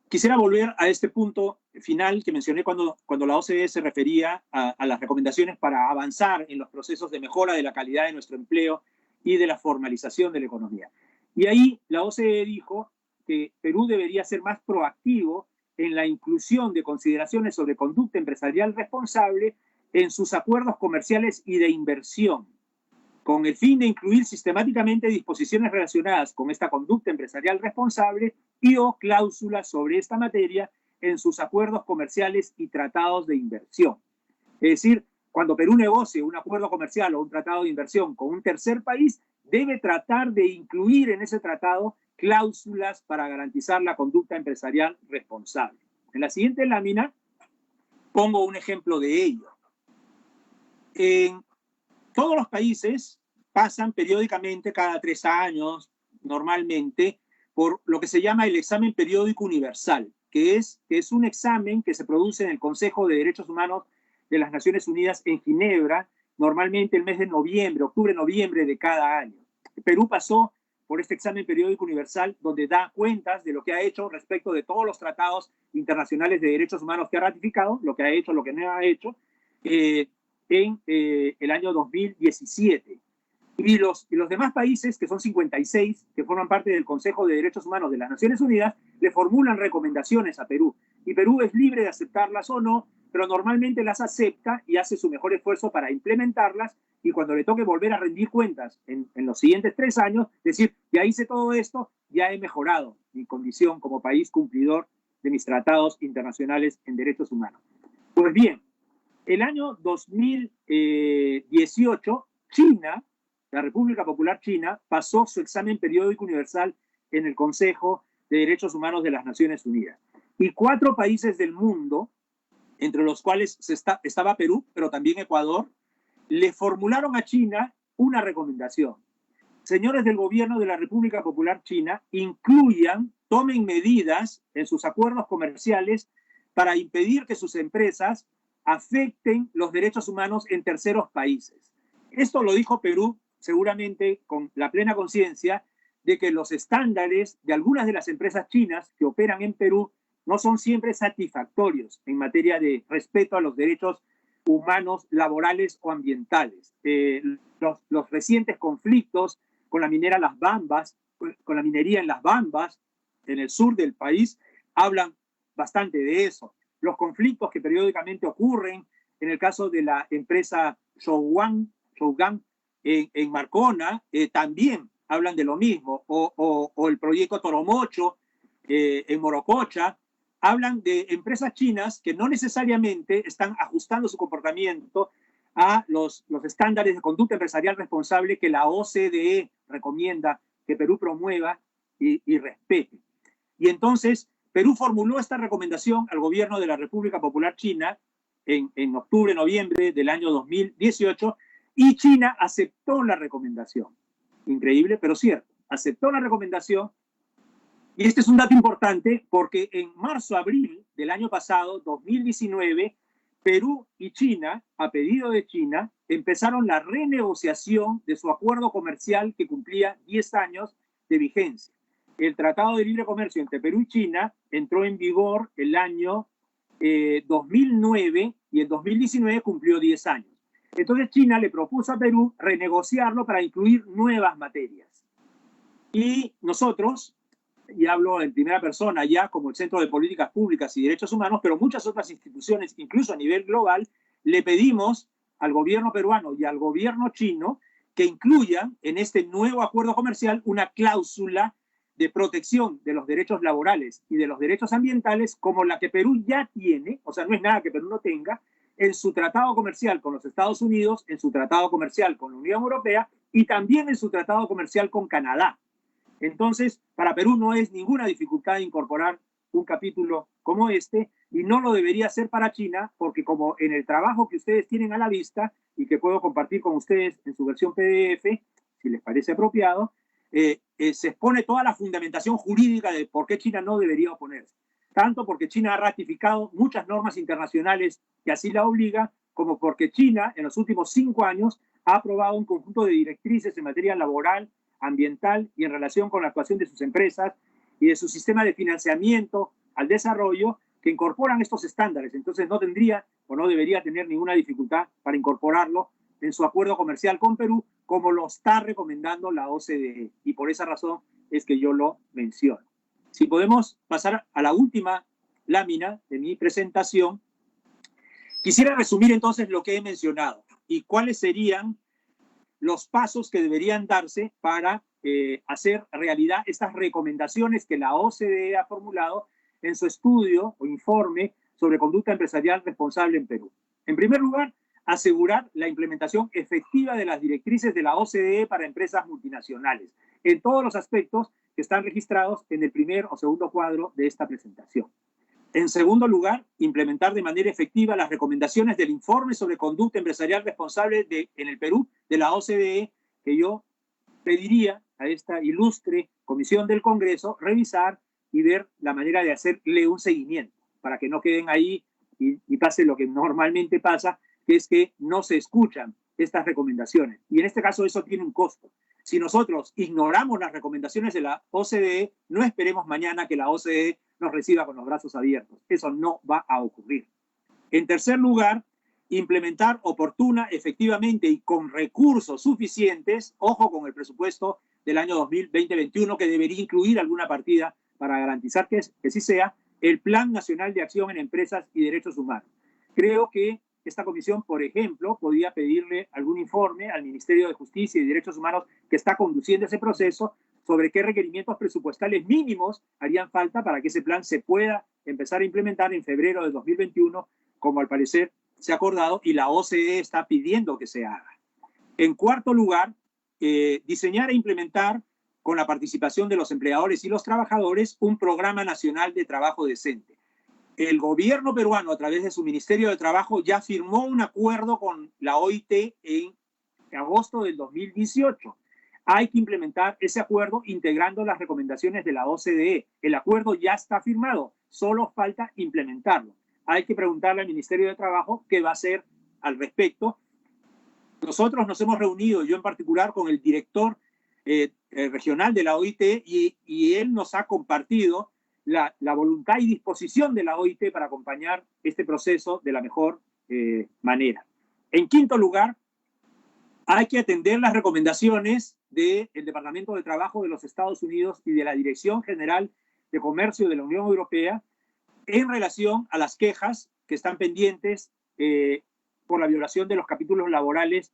quisiera volver a este punto final que mencioné cuando la OCDE se refería a las recomendaciones para avanzar en los procesos de mejora de la calidad de nuestro empleo y de la formalización de la economía. Y ahí la OCDE dijo que Perú debería ser más proactivo en la inclusión de consideraciones sobre conducta empresarial responsable en sus acuerdos comerciales y de inversión, con el fin de incluir sistemáticamente disposiciones relacionadas con esta conducta empresarial responsable y o cláusulas sobre esta materia en sus acuerdos comerciales y tratados de inversión. Es decir, cuando Perú negocie un acuerdo comercial o un tratado de inversión con un tercer país, debe tratar de incluir en ese tratado cláusulas para garantizar la conducta empresarial responsable. En la siguiente lámina pongo un ejemplo de ello. En todos los países pasan periódicamente, cada 3 años, normalmente, por lo que se llama el examen periódico universal, que es un examen que se produce en el Consejo de Derechos Humanos de las Naciones Unidas en Ginebra, normalmente el mes de noviembre, octubre-noviembre de cada año. Perú pasó por este examen periódico universal donde da cuentas de lo que ha hecho respecto de todos los tratados internacionales de derechos humanos que ha ratificado, lo que ha hecho, lo que no ha hecho, en el año 2017. Y los demás países, que son 56, que forman parte del Consejo de Derechos Humanos de las Naciones Unidas, le formulan recomendaciones a Perú. Y Perú es libre de aceptarlas o no, pero normalmente las acepta y hace su mejor esfuerzo para implementarlas, y cuando le toque volver a rendir cuentas en los siguientes 3 años, decir, ya hice todo esto, ya he mejorado mi condición como país cumplidor de mis tratados internacionales en derechos humanos. Pues bien, el año 2018, China, la República Popular China, pasó su examen periódico universal en el Consejo de Derechos Humanos de las Naciones Unidas. Y 4 países del mundo, entre los cuales estaba Perú, pero también Ecuador, le formularon a China una recomendación. Señores del gobierno de la República Popular China, tomen medidas en sus acuerdos comerciales para impedir que sus empresas afecten los derechos humanos en terceros países. Esto lo dijo Perú seguramente con la plena conciencia de que los estándares de algunas de las empresas chinas que operan en Perú no son siempre satisfactorios en materia de respeto a los derechos humanos, laborales o ambientales. Los recientes conflictos con la minería en Las Bambas, en el sur del país, hablan bastante de eso. Los conflictos que periódicamente ocurren en el caso de la empresa Shougang en Marcona, también hablan de lo mismo, o el proyecto Toromocho en Morococha, hablan de empresas chinas que no necesariamente están ajustando su comportamiento a los estándares de conducta empresarial responsable que la OCDE recomienda que Perú promueva y respete. Y entonces Perú formuló esta recomendación al gobierno de la República Popular China en octubre, noviembre del año 2018, y China aceptó la recomendación. Increíble, pero cierto. Aceptó la recomendación. Y este es un dato importante porque en marzo-abril del año pasado, 2019, Perú y China, a pedido de China, empezaron la renegociación de su acuerdo comercial que cumplía 10 años de vigencia. El Tratado de Libre Comercio entre Perú y China entró en vigor el año 2009 y en 2019 cumplió 10 años. Entonces China le propuso a Perú renegociarlo para incluir nuevas materias. Y nosotros, y hablo en primera persona ya como el Centro de Políticas Públicas y Derechos Humanos, pero muchas otras instituciones, incluso a nivel global, le pedimos al gobierno peruano y al gobierno chino que incluyan en este nuevo acuerdo comercial una cláusula de protección de los derechos laborales y de los derechos ambientales como la que Perú ya tiene, o sea, no es nada que Perú no tenga, en su tratado comercial con los Estados Unidos, en su tratado comercial con la Unión Europea y también en su tratado comercial con Canadá. Entonces, para Perú no es ninguna dificultad incorporar un capítulo como este y no lo debería ser para China porque como en el trabajo que ustedes tienen a la vista y que puedo compartir con ustedes en su versión PDF, si les parece apropiado, se expone toda la fundamentación jurídica de por qué China no debería oponerse. Tanto porque China ha ratificado muchas normas internacionales que así la obligan, como porque China en los últimos 5 años ha aprobado un conjunto de directrices en materia laboral, ambiental y en relación con la actuación de sus empresas y de su sistema de financiamiento al desarrollo que incorporan estos estándares. Entonces no tendría o no debería tener ninguna dificultad para incorporarlo en su acuerdo comercial con Perú, como lo está recomendando la OCDE. Y por esa razón es que yo lo menciono. Si podemos pasar a la última lámina de mi presentación, quisiera resumir entonces lo que he mencionado y cuáles serían los pasos que deberían darse para hacer realidad estas recomendaciones que la OCDE ha formulado en su estudio o informe sobre conducta empresarial responsable en Perú. En primer lugar, asegurar la implementación efectiva de las directrices de la OCDE para empresas multinacionales, en todos los aspectos que están registrados en el primer o segundo cuadro de esta presentación. En segundo lugar, implementar de manera efectiva las recomendaciones del informe sobre conducta empresarial responsable en el Perú de la OCDE, que yo pediría a esta ilustre comisión del Congreso revisar y ver la manera de hacerle un seguimiento, para que no queden ahí y pase lo que normalmente pasa, que es que no se escuchan estas recomendaciones. Y en este caso eso tiene un costo. Si nosotros ignoramos las recomendaciones de la OCDE, no esperemos mañana que la OCDE nos reciba con los brazos abiertos. Eso no va a ocurrir. En tercer lugar, implementar oportuna, efectivamente y con recursos suficientes, ojo con el presupuesto del año 2020-21, que debería incluir alguna partida para garantizar que sí sea, el Plan Nacional de Acción en Empresas y Derechos Humanos. Creo que esta comisión, por ejemplo, podría pedirle algún informe al Ministerio de Justicia y Derechos Humanos que está conduciendo ese proceso sobre qué requerimientos presupuestales mínimos harían falta para que ese plan se pueda empezar a implementar en febrero de 2021, como al parecer se ha acordado y la OCDE está pidiendo que se haga. En cuarto lugar, diseñar e implementar con la participación de los empleadores y los trabajadores un programa nacional de trabajo decente. El gobierno peruano, a través de su Ministerio de Trabajo, ya firmó un acuerdo con la OIT en agosto del 2018. Hay que implementar ese acuerdo integrando las recomendaciones de la OCDE. El acuerdo ya está firmado, solo falta implementarlo. Hay que preguntarle al Ministerio de Trabajo qué va a hacer al respecto. Nosotros nos hemos reunido, yo en particular, con el director regional de la OIT y él nos ha compartido la voluntad y disposición de la OIT para acompañar este proceso de la mejor manera. En quinto lugar, hay que atender las recomendaciones del Departamento de Trabajo de los Estados Unidos y de la Dirección General de Comercio de la Unión Europea en relación a las quejas que están pendientes por la violación de los capítulos laborales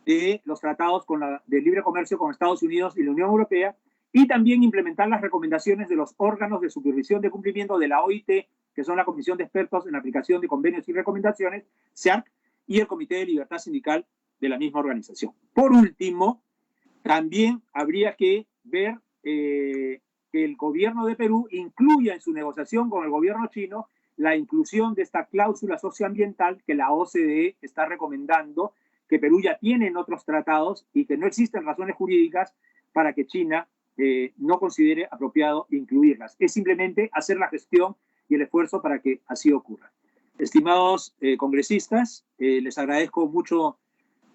de los tratados de libre comercio con Estados Unidos y la Unión Europea, y también implementar las recomendaciones de los órganos de supervisión de cumplimiento de la OIT, que son la Comisión de Expertos en Aplicación de Convenios y Recomendaciones, CEARC, y el Comité de Libertad Sindical de la misma organización. Por último, también habría que ver que el gobierno de Perú incluya en su negociación con el gobierno chino la inclusión de esta cláusula socioambiental que la OCDE está recomendando, que Perú ya tiene en otros tratados y que no existen razones jurídicas para que China no considere apropiado incluirlas. Es simplemente hacer la gestión y el esfuerzo para que así ocurra. Estimados congresistas, les agradezco mucho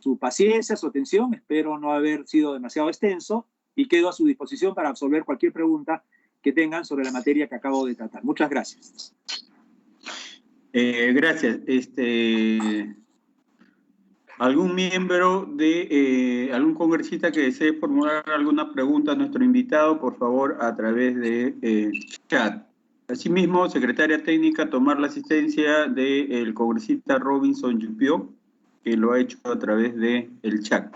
su paciencia, su atención. Espero no haber sido demasiado extenso y quedo a su disposición para absolver cualquier pregunta que tengan sobre la materia que acabo de tratar. Muchas gracias. Gracias. ¿Algún miembro de algún congresista que desee formular alguna pregunta a nuestro invitado, por favor, a través de chat? Asimismo, secretaria técnica, tomar la asistencia del congresista Robinson Yupio, que lo ha hecho a través del chat.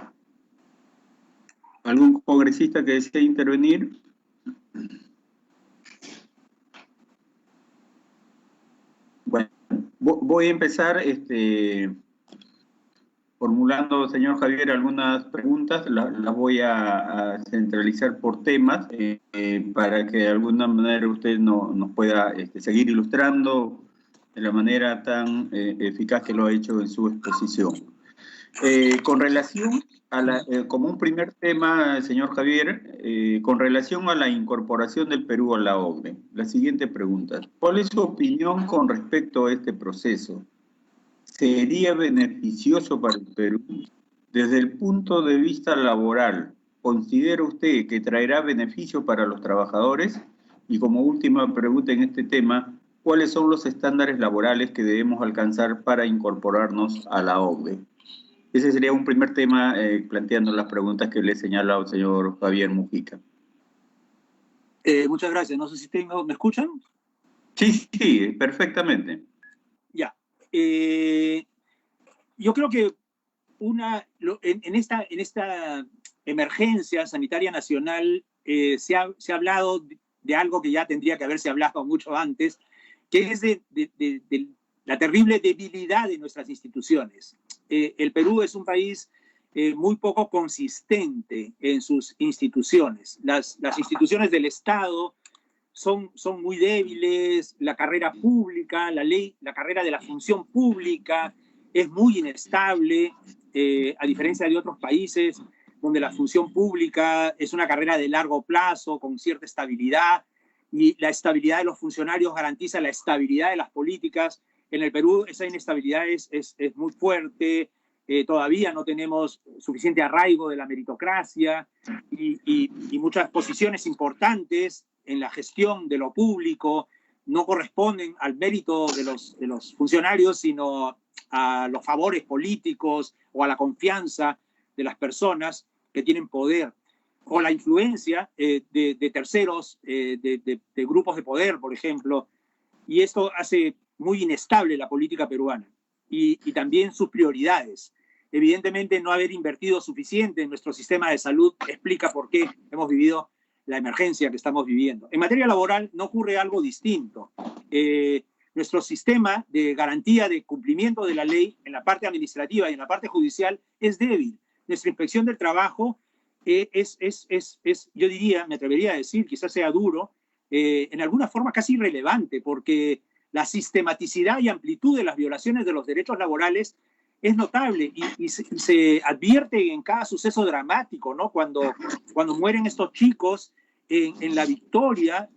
¿Algún congresista que desee intervenir? Bueno, voy a empezar formulando, señor Javier, algunas preguntas. Las voy a centralizar por temas para que de alguna manera usted nos pueda seguir ilustrando de la manera tan eficaz que lo ha hecho en su exposición. Con relación a como un primer tema, señor Javier, con relación a la incorporación del Perú a la OCDE, la siguiente pregunta: ¿cuál es su opinión con respecto a este proceso? ¿Sería beneficioso para el Perú? Desde el punto de vista laboral, ¿considera usted que traerá beneficio para los trabajadores? Y como última pregunta en este tema, ¿cuáles son los estándares laborales que debemos alcanzar para incorporarnos a la OCDE? Ese sería un primer tema, planteando las preguntas que le he señalado al señor Javier Mujica. Muchas gracias. No sé si ¿me escuchan? Sí, perfectamente. Ya. Yo creo que en esta emergencia sanitaria nacional se ha hablado de algo que ya tendría que haberse hablado mucho antes, que es de la terrible debilidad de nuestras instituciones. El Perú es un país muy poco consistente en sus instituciones. Las instituciones del Estado son muy débiles, la carrera pública, la carrera de la función pública es muy inestable, a diferencia de otros países donde la función pública es una carrera de largo plazo, con cierta estabilidad, y la estabilidad de los funcionarios garantiza la estabilidad de las políticas. En el Perú esa inestabilidad es muy fuerte, todavía no tenemos suficiente arraigo de la meritocracia y muchas posiciones importantes en la gestión de lo público no corresponden al mérito de los funcionarios, sino a los favores políticos o a la confianza de las personas que tienen poder, o la influencia de terceros, de grupos de poder, por ejemplo. Y esto hace muy inestable la política peruana y también sus prioridades. Evidentemente, no haber invertido suficiente en nuestro sistema de salud explica por qué hemos vivido la emergencia que estamos viviendo. En materia laboral no ocurre algo distinto. Nuestro sistema de garantía de cumplimiento de la ley en la parte administrativa y en la parte judicial es débil. Nuestra inspección del trabajo yo diría, me atrevería a decir, quizás sea duro, en alguna forma casi irrelevante, porque la sistematicidad y amplitud de las violaciones de los derechos laborales es notable y se advierte en cada suceso dramático, ¿no? Cuando mueren estos chicos en La Victoria,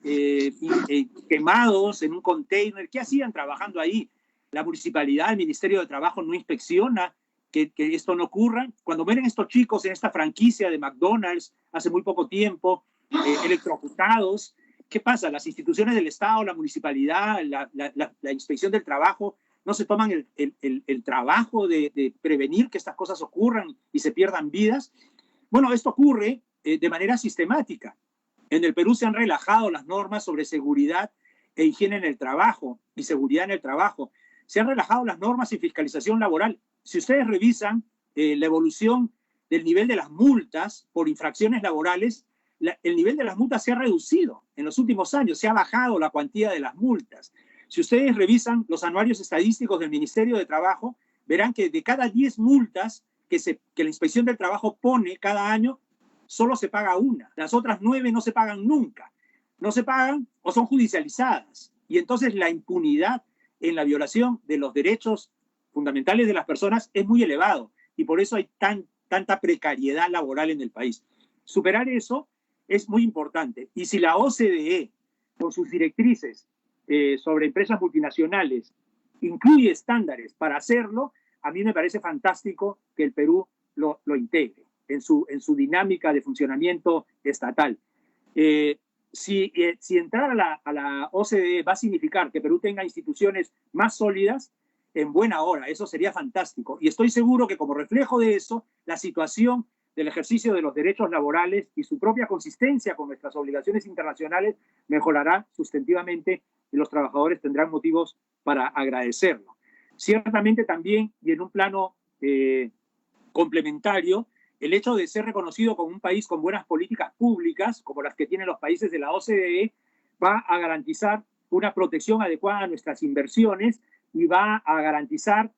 quemados en un container, ¿qué hacían trabajando ahí? La municipalidad, el Ministerio de Trabajo no inspecciona que esto no ocurra. Cuando mueren estos chicos en esta franquicia de McDonald's hace muy poco tiempo, electrocutados, ¿qué pasa? Las instituciones del Estado, la municipalidad, la inspección del trabajo, no se toman el trabajo de prevenir que estas cosas ocurran y se pierdan vidas. Bueno, esto ocurre de manera sistemática. En el Perú se han relajado las normas sobre seguridad e higiene en el trabajo y seguridad en el trabajo. Se han relajado las normas y fiscalización laboral. Si ustedes revisan la evolución del nivel de las multas por infracciones laborales, el nivel de las multas se ha reducido en los últimos años, se ha bajado la cuantía de las multas. Si ustedes revisan los anuarios estadísticos del Ministerio de Trabajo, verán que de cada 10 multas que la Inspección del Trabajo pone cada año, solo se paga una. Las otras 9 no se pagan nunca. No se pagan o son judicializadas. Y entonces la impunidad en la violación de los derechos fundamentales de las personas es muy elevado. Y por eso hay tanta precariedad laboral en el país. Superar eso es muy importante. Y si la OCDE, con sus directrices sobre empresas multinacionales, incluye estándares para hacerlo, a mí me parece fantástico que el Perú lo integre en su dinámica de funcionamiento estatal. Si entrar a la OCDE va a significar que Perú tenga instituciones más sólidas, en buena hora, eso sería fantástico. Y estoy seguro que como reflejo de eso, la situación del ejercicio de los derechos laborales y su propia consistencia con nuestras obligaciones internacionales mejorará sustantivamente y los trabajadores tendrán motivos para agradecerlo. Ciertamente también, y en un plano complementario, el hecho de ser reconocido como un país con buenas políticas públicas, como las que tienen los países de la OCDE, va a garantizar una protección adecuada a nuestras inversiones y va a garantizar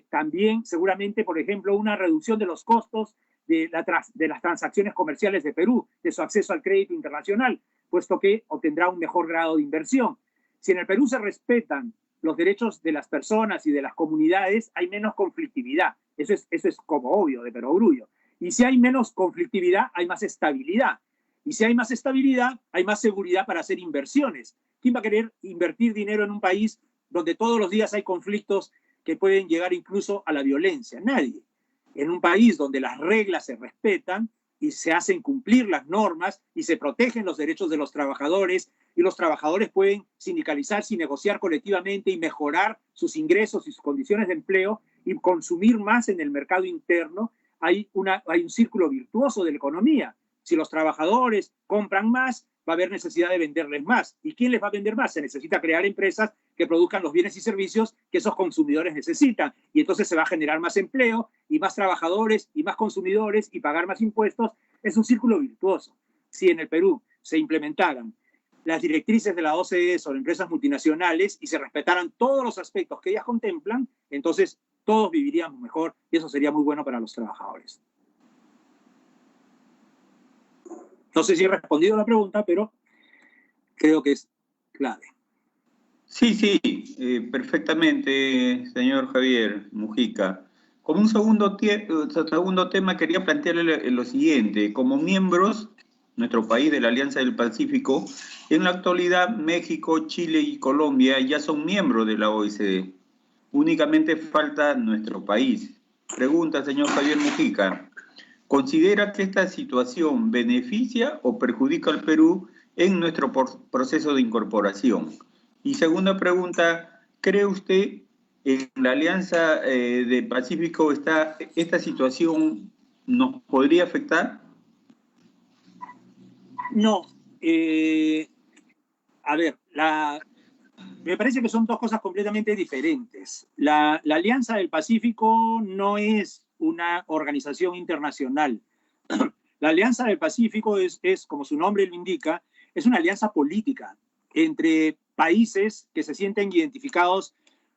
también, seguramente, por ejemplo, una reducción de los costos de las transacciones comerciales de Perú, de su acceso al crédito internacional, puesto que obtendrá un mejor grado de inversión. Si en el Perú se respetan los derechos de las personas y de las comunidades, hay menos conflictividad. Eso es como obvio, de perogrullo. Y si hay menos conflictividad, hay más estabilidad. Y si hay más estabilidad, hay más seguridad para hacer inversiones. ¿Quién va a querer invertir dinero en un país donde todos los días hay conflictos que pueden llegar incluso a la violencia? Nadie. En un país donde las reglas se respetan y se hacen cumplir las normas y se protegen los derechos de los trabajadores y los trabajadores pueden sindicalizarse y negociar colectivamente y mejorar sus ingresos y sus condiciones de empleo y consumir más en el mercado interno, hay un círculo virtuoso de la economía. Si los trabajadores compran más, va a haber necesidad de venderles más. ¿Y quién les va a vender más? Se necesita crear empresas que produzcan los bienes y servicios que esos consumidores necesitan. Y entonces se va a generar más empleo y más trabajadores y más consumidores y pagar más impuestos. Es un círculo virtuoso. Si en el Perú se implementaran las directrices de la OCDE sobre empresas multinacionales y se respetaran todos los aspectos que ellas contemplan, entonces todos viviríamos mejor y eso sería muy bueno para los trabajadores. No sé si he respondido a la pregunta, pero creo que es clave. Sí, perfectamente, señor Javier Mujica. Como un segundo tema, quería plantearle lo siguiente. Como miembros, nuestro país de la Alianza del Pacífico, en la actualidad México, Chile y Colombia ya son miembros de la OECD. Únicamente falta nuestro país. Pregunta, señor Javier Mujica. ¿Considera que esta situación beneficia o perjudica al Perú en nuestro proceso de incorporación? Y segunda pregunta, ¿cree usted en la Alianza del Pacífico esta situación nos podría afectar? No. A ver, me parece que son dos cosas completamente diferentes. La Alianza del Pacífico no es una organización internacional. La Alianza del Pacífico es, como su nombre lo indica, es una alianza política entre países que se sienten identificados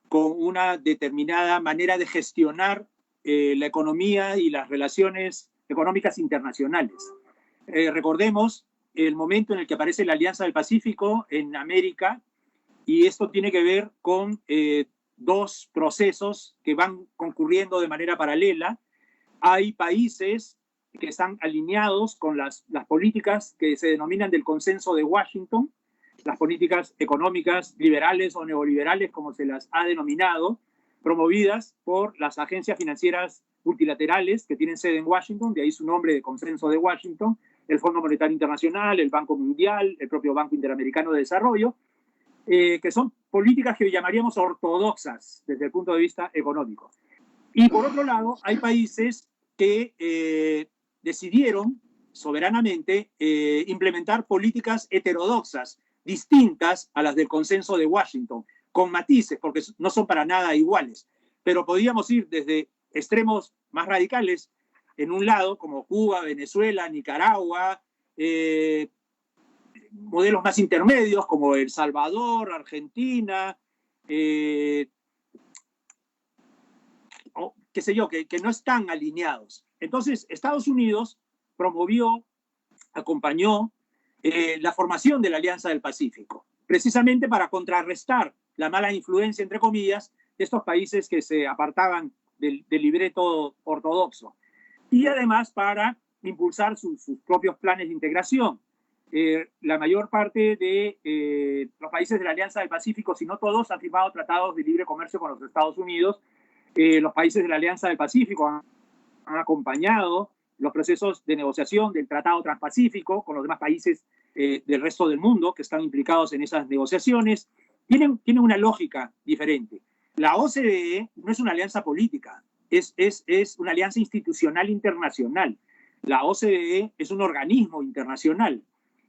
con una determinada manera de gestionar la economía y las relaciones económicas internacionales. Recordemos el momento en el que aparece la Alianza del Pacífico en América, y esto tiene que ver con dos procesos que van concurriendo de manera paralela. Hay países que están alineados con las políticas que se denominan del consenso de Washington, las políticas económicas liberales o neoliberales, como se las ha denominado, promovidas por las agencias financieras multilaterales que tienen sede en Washington, de ahí su nombre de consenso de Washington, el Fondo Monetario Internacional, el Banco Mundial, el propio Banco Interamericano de Desarrollo, que son políticas que llamaríamos ortodoxas desde el punto de vista económico. Y por otro lado, hay países que decidieron soberanamente implementar políticas heterodoxas, distintas a las del consenso de Washington, con matices, porque no son para nada iguales. Pero podríamos ir desde extremos más radicales, en un lado, como Cuba, Venezuela, Nicaragua, modelos más intermedios, como El Salvador, Argentina, qué sé yo, que no están alineados. Entonces, Estados Unidos promovió, acompañó la formación de la Alianza del Pacífico, precisamente para contrarrestar la mala influencia, entre comillas, de estos países que se apartaban del libreto ortodoxo. Y además para impulsar sus propios planes de integración. La mayor parte de los países de la Alianza del Pacífico, si no todos, han firmado tratados de libre comercio con los Estados Unidos. Los países de la Alianza del Pacífico han acompañado los procesos de negociación del Tratado Transpacífico con los demás países del resto del mundo que están implicados en esas negociaciones. Tienen una lógica diferente. La OCDE no es una alianza política, es una alianza institucional internacional. La OCDE es un organismo internacional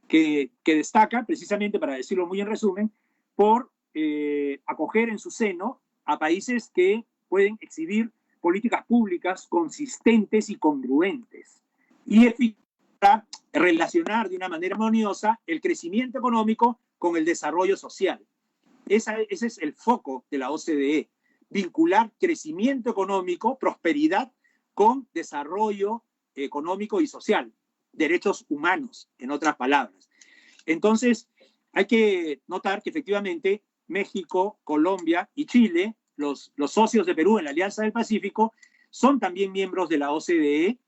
que destaca, precisamente para decirlo muy en resumen, por acoger en su seno a países que pueden exhibir políticas públicas consistentes y congruentes y eficaces para relacionar de una manera armoniosa el crecimiento económico con el desarrollo social. Ese es el foco de la OCDE, vincular crecimiento económico, prosperidad, con desarrollo económico y social, derechos humanos, en otras palabras. Entonces, hay que notar que efectivamente México, Colombia y Chile, los socios de Perú en la Alianza del Pacífico, son también miembros de la OCDE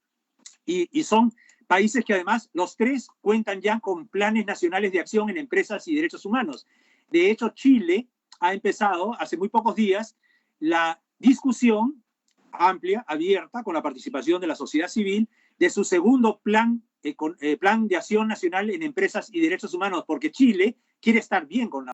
y son países que además los tres cuentan ya con planes nacionales de acción en empresas y derechos humanos. De hecho, Chile ha empezado hace muy pocos días la discusión amplia, abierta, con la participación de la sociedad civil, de su segundo plan de acción nacional en empresas y derechos humanos, porque Chile quiere estar bien con la